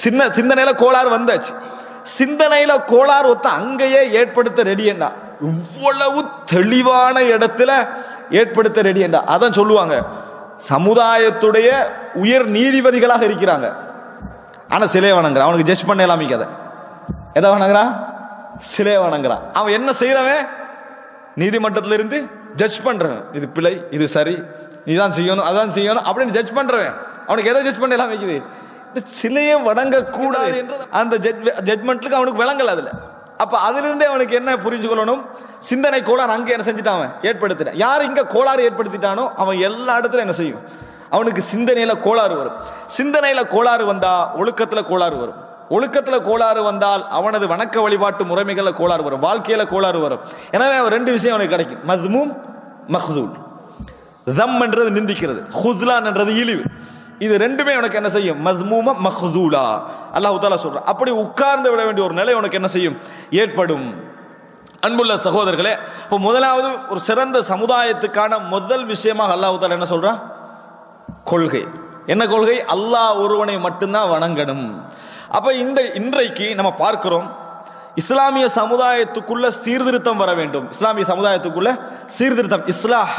சிந்தனையில கோளாறு வந்தாச்சு. சிந்தனையில கோளாறு ஒத்த அங்கேயே ஏற்படுத்த ரெடியண்டா, இவ்வளவு தெளிவான இடத்துல ஏற்படுத்த ரெடியண்டா. அதான் சொல்லுவாங்க, சமுதாயத்துடைய உயர் நீதிபதிகளாக இருக்கிறாங்க, ஆனா சிலையை வணங்குறான். அவனுக்கு ஜட்ஜ் பண்ண எல்லாமே கதை. எதை வணங்குறான்? சிலையை வணங்குறான். அவன் என்ன செய்யறவன்? நீதிமன்றத்தில் இருந்து ஜட்ஜ் பண்றவன், இது பிழை, இது சரி, இதான் செய்யணும், அதான் செய்யணும் அப்படின்னு ஜட்ஜ் பண்றவன். அவனுக்கு எதை ஜட்ஜ் பண்ண எல்லாம் வைக்குது? இந்த சிலையை வணங்க கூடாது என்ற அந்த ஜட்மெண்ட்டுக்கு அவனுக்கு விளங்கல அதுல. அப்ப அதிலிருந்தே அவனுக்கு என்ன புரிஞ்சு கொள்ளணும்? சிந்தனை கோளாறு அங்க என்ன செஞ்சுட்டான்? அவன் ஏற்படுத்திட்டான். யார் இங்க கோளாறு ஏற்படுத்திட்டானோ அவன் எல்லா இடத்துல என்ன செய்யும்? அவனுக்கு சிந்தனையில கோளாறு வரும். சிந்தனையில கோளாறு வந்தா ஒழுக்கத்துல கோளாறு வரும். ஒழுக்கத்துல கோளாறு வந்தால் அவனது வணக்க வழிபாட்டு முறைமைகள்ல கோளாறு வரும், வாழ்க்கையில கோளாறு வரும். எனவே ரெண்டு விஷயம் அவனுக்கு கிடைக்கும், மத்மூம், மஹ்தூல். தம் என்றது நிந்திக்கிறது, ஹுத்லான் என்றது இழிவு. இது ரெண்டுமே உனக்கு என்ன செய்யும்? மத்மூம மஹ்தூலா. அல்லாஹ் தஆலா சொல்றான். அப்படி உட்கார்ந்து விட வேண்டிய ஒரு நிலை உனக்கு என்ன செய்யும்? ஏற்படும். அன்புள்ள சகோதரர்களே, இப்போ முதலாவது ஒரு சிறந்த சமுதாயத்துக்கான முதல் விஷயமாக அல்லாஹ் தஆலா என்ன சொல்றான்? கொள்கை. என்ன கொள்கை? அல்லாஹ் ஒருவனை மட்டும்தான் வணங்கணும். அப்ப இன்றைக்கு நம்ம பார்க்கிறோம், இஸ்லாமிய சமுதாயத்துக்குள்ள சீர்திருத்தம் வர வேண்டும். இஸ்லாமிய சமுதாயத்துக்குள்ள சீர்திருத்தம், இஸ்லாஹ்